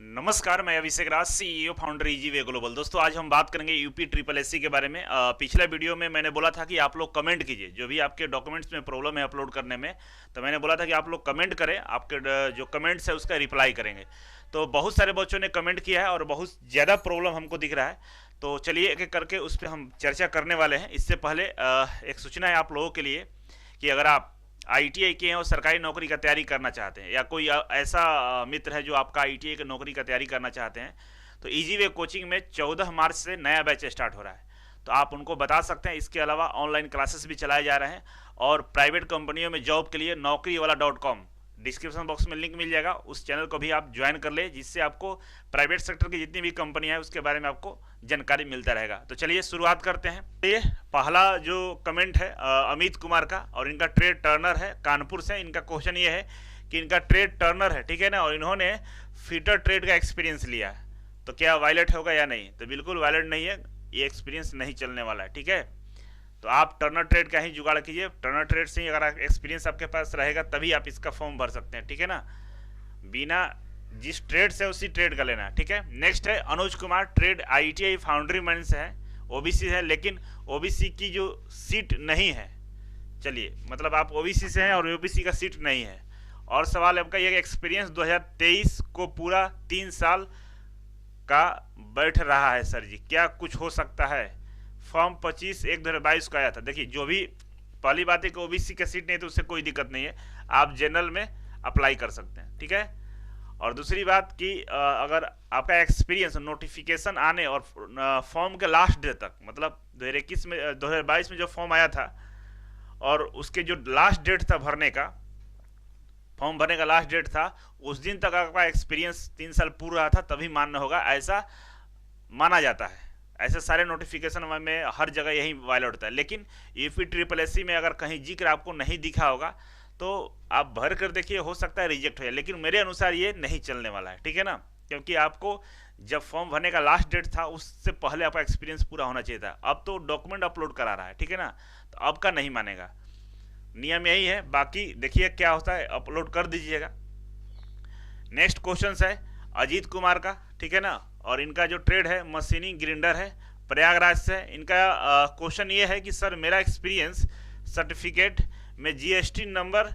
नमस्कार, मैं Abhishek Raj, CEO founder Easy Way Global. दोस्तों, आज हम बात करेंगे यूपी ट्रिपल एससी के बारे में। पिछले वीडियो में मैंने बोला था कि आप लोग कमेंट कीजिए जो भी आपके डॉक्यूमेंट्स में प्रॉब्लम है अपलोड करने में। तो मैंने बोला था कि आप लोग कमेंट करें, आपके जो कमेंट्स है उसका रिप्लाई करेंगे। तो बहुत सारे बच्चों ने कमेंट किया है और बहुत ज़्यादा प्रॉब्लम हमको दिख रहा है। तो चलिए एक एक करके उस पर हम चर्चा करने वाले हैं। इससे पहले एक सूचना है आप लोगों के लिए कि अगर आप आईटीआई के हैं और सरकारी नौकरी का तैयारी करना चाहते हैं, या कोई ऐसा मित्र है जो आपका आईटीआई की नौकरी का तैयारी करना चाहते हैं, तो इजी वे कोचिंग में 14 मार्च से नया बैच स्टार्ट हो रहा है। तो आप उनको बता सकते हैं। इसके अलावा ऑनलाइन क्लासेस भी चलाए जा रहे हैं और प्राइवेट कंपनियों में जॉब के लिए naukriwala.com, डिस्क्रिप्शन बॉक्स में लिंक मिल जाएगा। उस चैनल को भी आप ज्वाइन कर ले, जिससे आपको प्राइवेट सेक्टर की जितनी भी कंपनियां हैं उसके बारे में आपको जानकारी मिलता रहेगा। तो चलिए शुरुआत करते हैं। ये पहला जो कमेंट है अमित कुमार का, और इनका ट्रेड टर्नर है, कानपुर से। इनका क्वेश्चन ये है कि इनका ट्रेड टर्नर है, ठीक है ना, और इन्होंने फीटर ट्रेड का एक्सपीरियंस लिया है, तो क्या वायलेट होगा या नहीं? तो बिल्कुल वायलेट नहीं है, ये एक्सपीरियंस नहीं चलने वाला है, ठीक है। तो आप टर्नर ट्रेड का ही जुगाड़ कीजिए। टर्नर ट्रेड से ही अगर एक्सपीरियंस आपके पास रहेगा तभी आप इसका फॉर्म भर सकते हैं, ठीक है ना। बिना जिस ट्रेड से उसी ट्रेड का लेना है, ठीक है। नेक्स्ट है Anuj Kumar, trade ITI foundry man से है, ओबीसी है, लेकिन ओबीसी की जो सीट नहीं है। चलिए, मतलब आप ओबीसी से हैं और ओबीसी का सीट नहीं है। और सवाल आपका ये एक्सपीरियंस 2023 को पूरा 3 साल का बैठ रहा है सर जी, क्या कुछ हो सकता है? फॉर्म 25/1/2022 का आया था। देखिए, जो भी पहली बात है कि ओबीसी का सीट नहीं तो उससे कोई दिक्कत नहीं है, आप जनरल में अप्लाई कर सकते हैं, ठीक है। और दूसरी बात कि अगर आपका एक्सपीरियंस नोटिफिकेशन आने और फॉर्म के लास्ट डे तक, मतलब 2021 में 2022 में जो फॉर्म आया था और उसके जो लास्ट डेट था भरने का, फॉर्म भरने का लास्ट डेट था, उस दिन तक आपका एक्सपीरियंस 3 साल पूरा रहा था तभी मान्य होगा, ऐसा माना जाता है। ऐसे सारे नोटिफिकेशन में हर जगह यही वायलेट होता है। लेकिन यूपी ट्रिपल एससी में अगर कहीं जिक्र आपको नहीं दिखा होगा तो आप भर कर देखिए, हो सकता है रिजेक्ट हो जाए, लेकिन मेरे अनुसार ये नहीं चलने वाला है, ठीक है ना। क्योंकि आपको जब फॉर्म भरने का लास्ट डेट था उससे पहले आपका एक्सपीरियंस पूरा होना चाहिए था। अब तो डॉक्यूमेंट अपलोड करा रहा है, ठीक है ना, तो अब का नहीं मानेगा। नियम यही है, बाकी देखिए क्या होता है, अपलोड कर दीजिएगा। नेक्स्ट क्वेश्चन है अजीत कुमार का, ठीक है ना, और इनका जो ट्रेड है मशीनिंग ग्राइंडर है, प्रयागराज से। इनका क्वेश्चन ये है कि सर मेरा एक्सपीरियंस सर्टिफिकेट में जीएसटी नंबर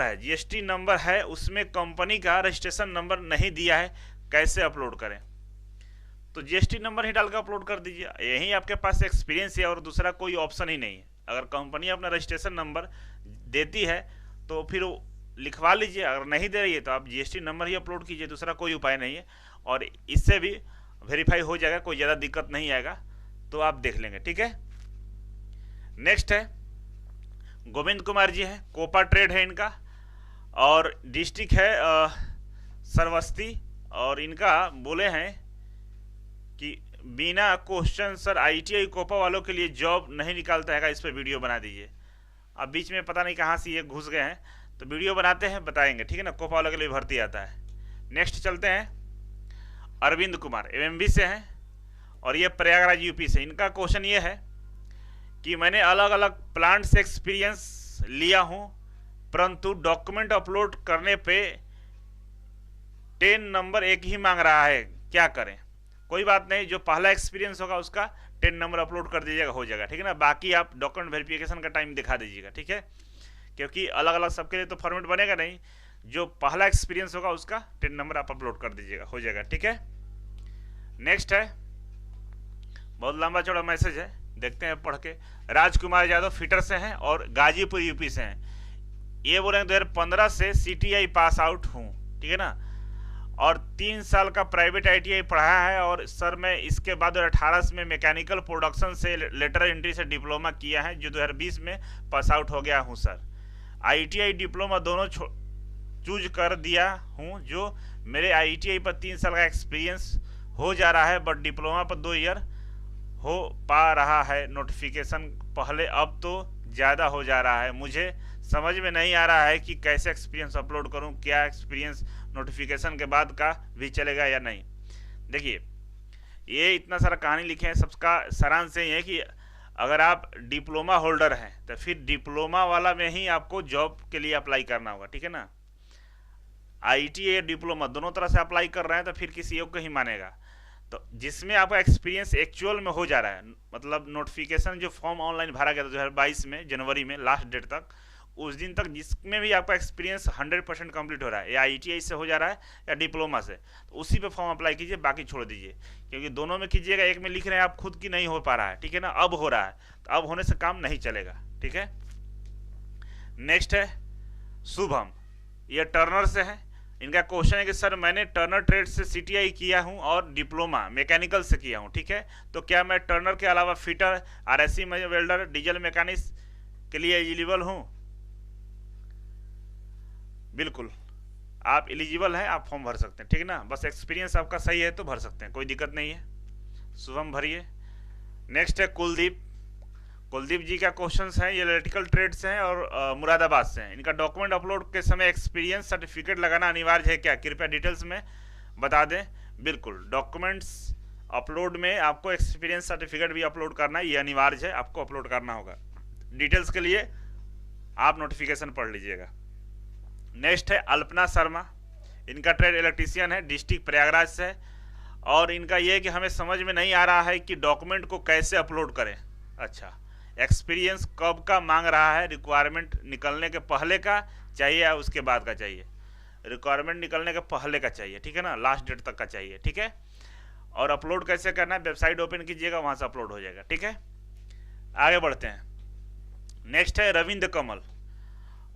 है, जीएसटी नंबर है, उसमें कंपनी का रजिस्ट्रेशन नंबर नहीं दिया है, कैसे अपलोड करें? तो जीएसटी नंबर ही डाल कर अपलोड कर दीजिए, यही आपके पास एक्सपीरियंस है और दूसरा कोई ऑप्शन ही नहीं है। अगर कंपनी अपना रजिस्ट्रेशन नंबर देती है तो फिर लिखवा लीजिए, अगर नहीं दे रही है तो आप जीएसटी नंबर ही अपलोड कीजिए, दूसरा कोई उपाय नहीं है। और इससे भी वेरीफाई हो जाएगा, कोई ज़्यादा दिक्कत नहीं आएगा, तो आप देख लेंगे, ठीक है। नेक्स्ट है गोविंद कुमार जी है, कोपा ट्रेड है इनका, और डिस्ट्रिक्ट है सरवस्ती, और इनका बोले हैं कि बिना क्वेश्चन सर आईटीआई कोपा वालों के लिए जॉब नहीं निकालता है, इस पर वीडियो बना दीजिए। अब बीच में पता नहीं कहाँ से ये घुस गए हैं, तो वीडियो बनाते हैं, बताएंगे, ठीक है ना। कोपा वालों के लिए भर्ती आता है। नेक्स्ट चलते हैं अरविंद कुमार, एमएमबी से हैं और ये प्रयागराज यूपी से। इनका क्वेश्चन ये है कि मैंने अलग अलग प्लांट से एक्सपीरियंस लिया हूँ, परंतु डॉक्यूमेंट अपलोड करने पे 10 नंबर एक ही मांग रहा है, क्या करें? कोई बात नहीं, जो पहला एक्सपीरियंस होगा उसका 10 नंबर अपलोड कर दीजिएगा, हो जाएगा, ठीक है ना। बाकी आप डॉक्यूमेंट वेरिफिकेशन का टाइम दिखा दीजिएगा, ठीक है, क्योंकि अलग अलग सबके लिए तो फॉर्मेट बनेगा नहीं। जो पहला एक्सपीरियंस होगा उसका 10 नंबर आप अपलोड कर दीजिएगा, हो जाएगा, ठीक है। नेक्स्ट है, बहुत लंबा चौड़ा मैसेज है, देखते हैं पढ़ के। राजकुमार यादव फिटर से हैं और गाजीपुर यूपी से हैं। ये बोल रहे हैं 2015 से सीटीआई पास आउट हूँ, ठीक है ना, और 3 साल का प्राइवेट आईटीआई पढ़ा है, और सर मैं इसके बाद 2018 में मैकेनिकल प्रोडक्शन से लेटर एंट्री से डिप्लोमा किया है, जो 2020 में पास आउट हो गया हूँ सर। आईटीआई डिप्लोमा दोनों चूज कर दिया हूँ, जो मेरे आईटीआई पर 3 साल का एक्सपीरियंस हो जा रहा है, बट डिप्लोमा पर 2 ईयर हो पा रहा है। नोटिफिकेशन पहले अब तो ज़्यादा हो जा रहा है, मुझे समझ में नहीं आ रहा है कि कैसे एक्सपीरियंस अपलोड करूं, क्या एक्सपीरियंस नोटिफिकेशन के बाद का भी चलेगा या नहीं। देखिए, ये इतना सारा कहानी लिखे हैं, सबका सारांश ये है कि अगर आप डिप्लोमा होल्डर हैं तो फिर डिप्लोमा वाला में ही आपको जॉब के लिए अप्लाई करना होगा, ठीक है ना। IIT या डिप्लोमा दोनों तरह से अप्लाई कर रहे हैं तो फिर किसी एक को ही मानेगा। तो जिसमें आपका एक्सपीरियंस एक्चुअल में हो जा रहा है, मतलब नोटिफिकेशन जो फॉर्म ऑनलाइन भरा गया था 2022 में जनवरी में लास्ट डेट तक, उस दिन तक जिसमें भी आपका एक्सपीरियंस 100% कंप्लीट हो रहा है, या IIT से हो जा रहा है या डिप्लोमा से, तो उसी पे फॉर्म अप्लाई कीजिए, बाकी छोड़ दीजिए। क्योंकि दोनों में कीजिएगा, एक में लिख रहे हैं आप खुद की नहीं हो पा रहा है, ठीक है ना, अब हो रहा है, तो अब होने से काम नहीं चलेगा, ठीक है। नेक्स्ट है शुभम, ये टर्नर से है। इनका क्वेश्चन है कि सर मैंने टर्नर ट्रेड से CTI किया हूं और डिप्लोमा मैकेनिकल से किया हूं, ठीक है, तो क्या मैं टर्नर के अलावा fitter, RSC welder, diesel mechanics के लिए एलिजिबल हूं? बिल्कुल आप एलिजिबल हैं, आप फॉर्म भर सकते हैं, ठीक है ना, बस एक्सपीरियंस आपका सही है तो भर सकते हैं, कोई दिक्कत नहीं है। शुभम भरिए। नेक्स्ट है कुलदीप। कुलदीप जी का क्वेश्चन है, ये इलेक्ट्रिकल ट्रेड से हैं और मुरादाबाद से हैं। इनका डॉक्यूमेंट अपलोड के समय एक्सपीरियंस सर्टिफिकेट लगाना अनिवार्य है क्या, कृपया डिटेल्स में बता दें। बिल्कुल, डॉक्यूमेंट्स अपलोड में आपको एक्सपीरियंस सर्टिफिकेट भी अपलोड करना है, ये अनिवार्य है, आपको अपलोड करना होगा। डिटेल्स के लिए आप नोटिफिकेशन पढ़ लीजिएगा। नेक्स्ट है अल्पना शर्मा, इनका ट्रेड इलेक्ट्रीशियन है, डिस्ट्रिक्ट प्रयागराज से है, और इनका ये है कि हमें समझ में नहीं आ रहा है कि डॉक्यूमेंट को कैसे अपलोड करें। अच्छा, एक्सपीरियंस कब का मांग रहा है, रिक्वायरमेंट निकलने के पहले का चाहिए या उसके बाद का चाहिए? रिक्वायरमेंट निकलने के पहले का चाहिए, ठीक है ना, लास्ट डेट तक का चाहिए, ठीक है। और अपलोड कैसे करना है, वेबसाइट ओपन कीजिएगा, वहाँ से अपलोड हो जाएगा, ठीक है। आगे बढ़ते हैं। नेक्स्ट है रविंद्र कमल,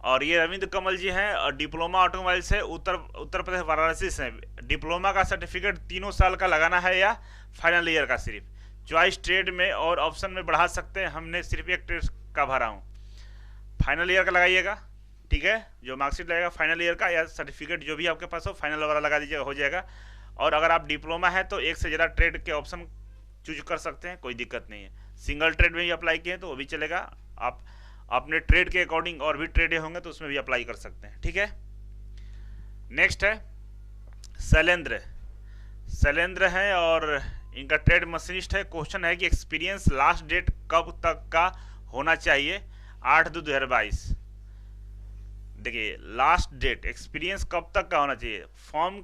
और ये रविंद्र कमल जी हैं और डिप्लोमा ऑटोमोबाइल से उत्तर प्रदेश वाराणसी से। डिप्लोमा का सर्टिफिकेट 3 साल का लगाना है या फाइनल ईयर का सिर्फ? चॉइस ट्रेड में और ऑप्शन में बढ़ा सकते हैं, हमने सिर्फ एक ट्रेड का भरा हूँ। फाइनल ईयर का लगाइएगा, ठीक है, जो मार्कशीट लगेगा फाइनल ईयर का, या सर्टिफिकेट जो भी आपके पास हो फाइनल वाला लगा दीजिएगा, हो जाएगा। और अगर आप डिप्लोमा है तो एक से ज़्यादा ट्रेड के ऑप्शन चूज कर सकते हैं, कोई दिक्कत नहीं है। सिंगल ट्रेड में भी अप्लाई किए तो वो भी चलेगा, आप अपने ट्रेड के अकॉर्डिंग और भी ट्रेड होंगे तो उसमें भी अप्लाई कर सकते हैं, ठीक है। नेक्स्ट है शैलेंद्र। शैलेंद्र हैं और इनका ट्रेड मशीनिस्ट है। क्वेश्चन है कि एक्सपीरियंस लास्ट डेट कब तक का होना चाहिए? 8/2/2022। देखिए लास्ट डेट एक्सपीरियंस कब तक का होना चाहिए, फॉर्म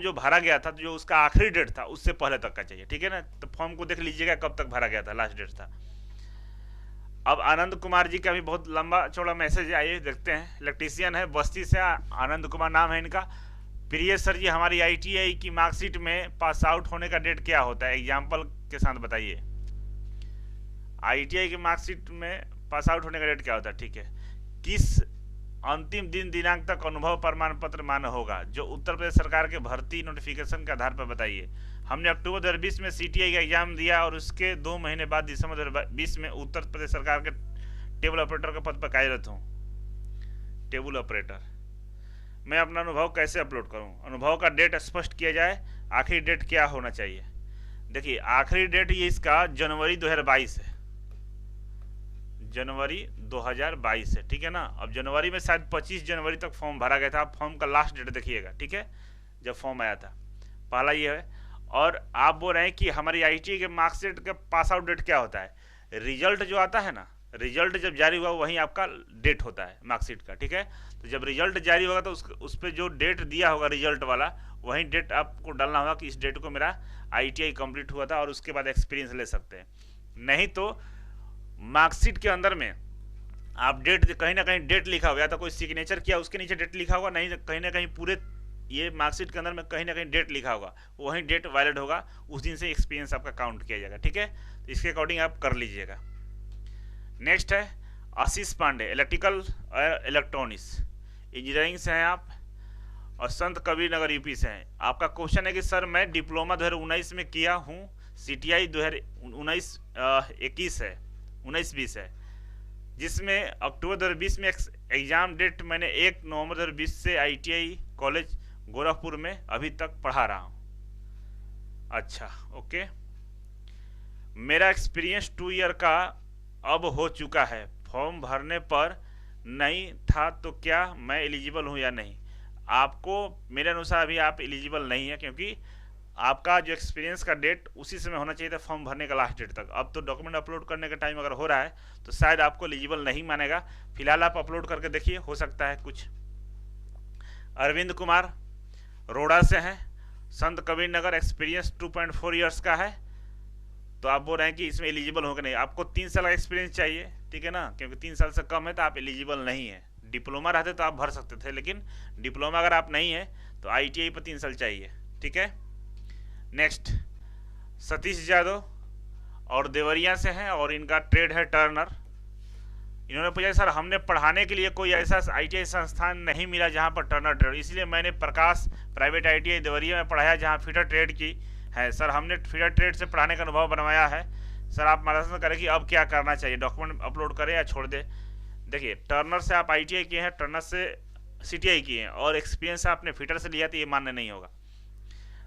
जो भरा गया था, जो उसका आखिरी डेट था उससे पहले तक का चाहिए, ठीक है ना। तो फॉर्म को देख लीजिएगा कब तक भरा गया था, लास्ट डेट था। अब आनंद कुमार जी का भी बहुत लंबा चौड़ा मैसेज आइए देखते हैं। इलेक्ट्रीशियन है, बस्ती से, आनंद कुमार नाम है इनका। प्रिय सर जी, हमारी ITI की मार्कशीट में पास आउट होने का डेट क्या होता है, एग्जाम्पल के साथ बताइए। ITI की मार्कशीट में पास आउट होने का डेट क्या होता है, ठीक है। किस अंतिम दिनांक तक अनुभव प्रमाण पत्र मान्य होगा, जो उत्तर प्रदेश सरकार के भर्ती नोटिफिकेशन के आधार पर बताइए। हमने अक्टूबर 2020 में CTI का एग्जाम दिया और उसके 2 महीने बाद दिसंबर 2020 में उत्तर प्रदेश सरकार के टेबल ऑपरेटर के पद पर कार्यरत हूँ। टेबल ऑपरेटर, मैं अपना अनुभव कैसे अपलोड करूं? अनुभव का डेट स्पष्ट किया जाए, आखिरी डेट क्या होना चाहिए। देखिए आखिरी डेट ये इसका जनवरी 2022 है, जनवरी 2022 है, ठीक है ना। अब जनवरी में शायद 25 जनवरी तक फॉर्म भरा गया था, आप फॉर्म का लास्ट डेट देखिएगा, ठीक है, जब फॉर्म आया था, पहला ये है। और आप बोल रहे हैं कि हमारी IIT के मार्कशीट का पास आउट डेट क्या होता है, रिजल्ट जो आता है ना, रिजल्ट जब जारी हुआ वहीं आपका डेट होता है मार्कशीट का, ठीक है। तो जब रिजल्ट जारी होगा तो उस पर जो डेट दिया होगा रिजल्ट वाला, वहीं डेट आपको डालना होगा कि इस डेट को मेरा ITI कंप्लीट हुआ था, और उसके बाद एक्सपीरियंस ले सकते हैं। नहीं तो मार्कशीट के अंदर में आप डेट कहीं ना कहीं डेट लिखा होगा, या तो कोई सिग्नेचर किया उसके नीचे डेट लिखा होगा, नहीं कहीं ना कहीं पूरे ये मार्कशीट के अंदर में कहीं ना कहीं डेट लिखा होगा, वहीं डेट वैलिड होगा, उस दिन से एक्सपीरियंस आपका काउंट किया जाएगा, ठीक है। तो इसके अकॉर्डिंग आप कर लीजिएगा। नेक्स्ट है आशीष पांडे, इलेक्ट्रिकल इलेक्ट्रॉनिक्स इंजीनियरिंग से हैं आप, और संत कबीर नगर UP से हैं। आपका क्वेश्चन है कि सर मैं डिप्लोमा 2019 में किया हूँ, CTI 2019-21 है, 19-20 है, जिसमें अक्टूबर 2020 में एग्जाम डेट मैंने 1 नवंबर 2020 से ITI कॉलेज गोरखपुर में अभी तक पढ़ा रहा हूँ। अच्छा ओके, मेरा एक्सपीरियंस 2 ईयर का अब हो चुका है, फॉर्म भरने पर नहीं था, तो क्या मैं एलिजिबल हूँ या नहीं? आपको मेरे अनुसार अभी आप एलिजिबल नहीं है, क्योंकि आपका जो एक्सपीरियंस का डेट उसी समय होना चाहिए था फॉर्म भरने का लास्ट डेट तक। अब तो डॉक्यूमेंट अपलोड करने का टाइम अगर हो रहा है तो शायद आपको एलिजिबल नहीं मानेगा। फिलहाल आप अपलोड करके देखिए, हो सकता है कुछ अरविंद कुमार रोड़ा से हैं, संत कबीर नगर, एक्सपीरियंस 2.4 ईयर्स का है। तो आप बोल रहे हैं कि इसमें एलिजिबल हो कि नहीं, आपको 3 साल का एक्सपीरियंस चाहिए, ठीक है ना, क्योंकि 3 साल से कम है तो आप एलिजिबल नहीं है। डिप्लोमा रहते तो आप भर सकते थे, लेकिन डिप्लोमा अगर आप नहीं है तो ITI पर 3 साल चाहिए, ठीक है। नेक्स्ट सतीश यादव और देवरिया से हैं और इनका ट्रेड है टर्नर। इन्होंने पूछा सर हमने पढ़ाने के लिए कोई ऐसा ITI संस्थान नहीं मिला जहां पर टर्नर ट्रेड, इसलिए मैंने प्रकाश प्राइवेट ITI देवरिया में पढ़ाया जहां फीटर ट्रेड की है। सर हमने फीटर ट्रेड से पढ़ाने का अनुभव बनवाया है। सर आप मार्गदर्शन करें कि अब क्या करना चाहिए, डॉक्यूमेंट अपलोड करें या छोड़ दें। देखिए टर्नर से आप ITI किए हैं, टर्नर से CTI किए हैं और एक्सपीरियंस आपने फीटर से लिया तो ये मान्य नहीं होगा।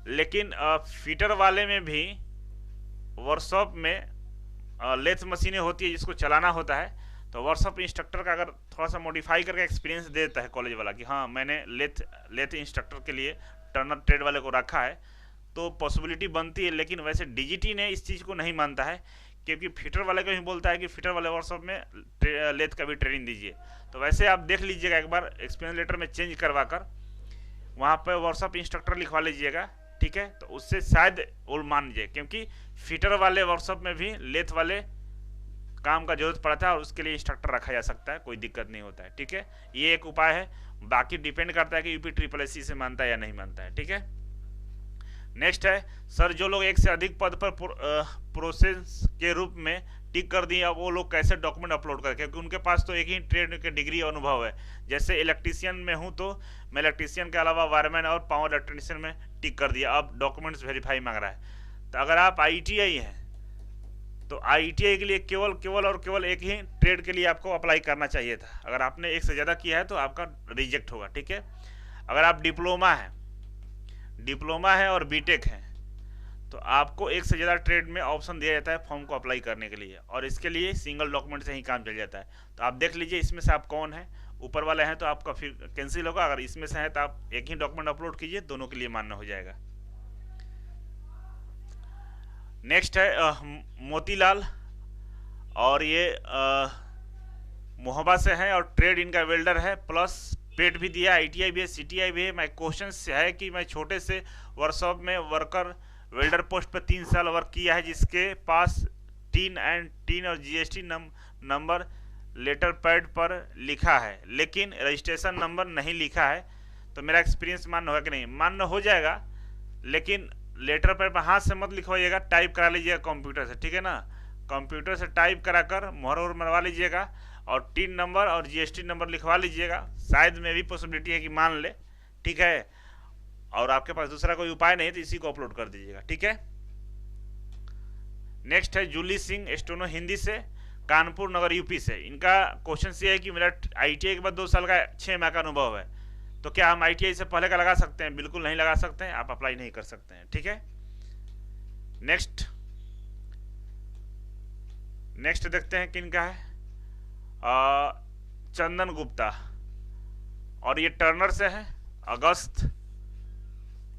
लेकिन फीटर वाले में भी वर्कशॉप में लेथ मशीनें होती है जिसको चलाना होता है, तो वर्कशॉप इंस्ट्रक्टर का अगर थोड़ा सा मॉडिफाई करके एक्सपीरियंस दे देता है कॉलेज वाला कि हाँ मैंने लेथ इंस्ट्रक्टर के लिए टर्नर ट्रेड वाले को रखा है, तो पॉसिबिलिटी बनती है। लेकिन वैसे DGT ने इस चीज़ को नहीं मानता है, क्योंकि फिटर वाले को ही बोलता है कि फिटर वाले वर्कशॉप में लेथ का भी ट्रेनिंग दीजिए। तो वैसे आप देख लीजिएगा एक बार एक्सपीरियंस लेटर में चेंज करवा कर वहाँ पर वर्कशॉप इंस्ट्रक्टर लिखवा लीजिएगा, ठीक है, तो उससे शायद वो मान जाए, क्योंकि फिटर वाले वर्कशॉप में भी लेथ वाले काम का जरूरत पड़ता है और उसके लिए इंस्ट्रक्टर रखा जा सकता है, कोई दिक्कत नहीं होता है, ठीक है। ये एक उपाय है, बाकी डिपेंड करता है कि UP SSC से मानता है या नहीं मानता है, ठीक है। नेक्स्ट है सर जो लोग एक से अधिक पद पर प्रोसेस के रूप में टिक कर दिए, अब वो लोग कैसे डॉक्यूमेंट अपलोड करें, क्योंकि उनके पास तो एक ही ट्रेड के डिग्री अनुभव है। जैसे इलेक्ट्रीशियन में हूँ तो मैं इलेक्ट्रीशियन के अलावा वायरमैन और पावर इलेक्ट्रीशियन में टिक कर दिया, अब डॉक्यूमेंट्स वेरीफाई मांग रहा है। तो अगर आप ITI हैं तो ITI के लिए केवल एक ही ट्रेड के लिए आपको अप्लाई करना चाहिए था। अगर आपने एक से ज़्यादा किया है तो आपका रिजेक्ट होगा, ठीक है। अगर आप डिप्लोमा है और BTech है तो आपको एक से ज़्यादा ट्रेड में ऑप्शन दिया जाता है फॉर्म को अप्लाई करने के लिए, और इसके लिए सिंगल डॉक्यूमेंट से ही काम चल जाता है। तो आप देख लीजिए इसमें से आप कौन है, ऊपर वाले हैं तो आपका फिर कैंसिल होगा, अगर इसमें से है तो आप एक ही डॉक्यूमेंट अपलोड कीजिए, दोनों के लिए मान्य हो जाएगा। नेक्स्ट है मोतीलाल और ये मोहबा से है और ट्रेड इनका वेल्डर है, प्लस पेट भी दिया, ITI भी है, CTI भी है। मैं क्वेश्चन है कि मैं छोटे से वर्कशॉप में वर्कर वेल्डर पोस्ट पर 3 साल वर्क किया है, जिसके पास टीन और GST नंबर लेटर पैड पर लिखा है लेकिन रजिस्ट्रेशन नंबर नहीं लिखा है, तो मेरा एक्सपीरियंस मान्य होगा कि नहीं? मान्य हो जाएगा, लेकिन लेटर पैड पर हाथ से मत लिखवाइएगा, टाइप करा लीजिएगा कंप्यूटर से, ठीक है ना। कंप्यूटर से टाइप कराकर मोहर मरवा लीजिएगा और टीन नंबर और GST नंबर लिखवा लीजिएगा, शायद में भी पॉसिबिलिटी है कि मान ले, ठीक है। और आपके पास दूसरा कोई उपाय नहीं तो इसी को अपलोड कर दीजिएगा, ठीक है। नेक्स्ट है जूली सिंह स्टोनो हिंदी से, कानपुर नगर UP से। इनका क्वेश्चन ये है कि मेरा ITI के बाद 2 साल का 6 माह का अनुभव है, तो क्या हम ITI से पहले का लगा सकते हैं? बिल्कुल नहीं लगा सकते हैं, आप अप्लाई नहीं कर सकते हैं, ठीक है। नेक्स्ट देखते हैं किनका है, चंदन गुप्ता और ये टर्नर से है। अगस्त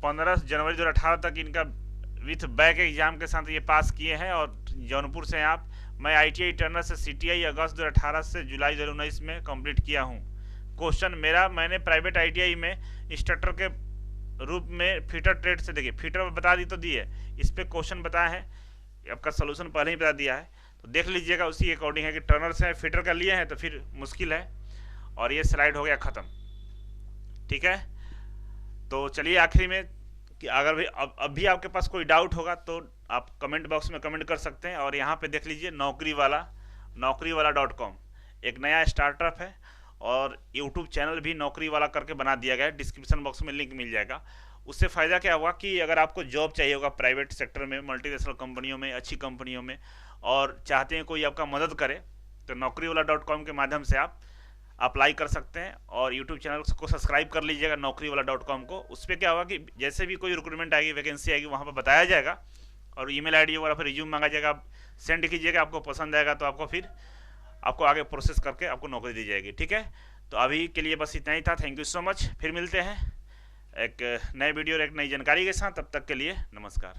15 जनवरी 2018 तक इनका विथ बैक एग्जाम के साथ ये पास किए हैं और जौनपुर से हैं आप। मैं ITI टर्नर से CTI अगस्त 2018 से जुलाई 2019 में कंप्लीट किया हूँ। क्वेश्चन मेरा, मैंने प्राइवेट ITI में इंस्ट्रक्टर के रूप में फीटर ट्रेड से, देखिए फीटर बता दी तो दी है, इस पर क्वेश्चन बताया है, आपका सोल्यूशन पहले ही बता दिया है, तो देख लीजिएगा उसी अकॉर्डिंग है कि टर्नर से फीटर का लिए हैं तो फिर मुश्किल है। और ये स्लाइड हो गया ख़त्म, ठीक है। तो चलिए आखिरी में कि अगर भी अब भी आपके पास कोई डाउट होगा तो आप कमेंट बॉक्स में कमेंट कर सकते हैं। और यहाँ पे देख लीजिए नौकरीवाला.com एक नया स्टार्टअप है और यूट्यूब चैनल भी नौकरी वाला करके बना दिया गया है, डिस्क्रिप्शन बॉक्स में लिंक मिल जाएगा। उससे फ़ायदा क्या होगा कि अगर आपको जॉब चाहिए होगा प्राइवेट सेक्टर में, मल्टीनेशनल कंपनियों में, अच्छी कंपनियों में, और चाहते हैं कोई आपका मदद करे, तो नौकरीवाला.com के माध्यम से आप अप्लाई कर सकते हैं। और यूट्यूब चैनल को सब्सक्राइब कर लीजिएगा नौकरीवाला.com को। उस पर क्या होगा कि जैसे भी कोई रिक्रूटमेंट आएगी, वैकेंसी आएगी, वहाँ पर बताया जाएगा और ईमेल ID वगैरह फिर रिज्यूम मांगा जाएगा, आप सेंड कीजिएगा, आपको पसंद आएगा तो आपको आगे प्रोसेस करके आपको नौकरी दी जाएगी, ठीक है। तो अभी के लिए बस इतना ही था, थैंक यू सो मच। फिर मिलते हैं एक नए वीडियो और एक नई जानकारी के साथ, तब तक के लिए नमस्कार।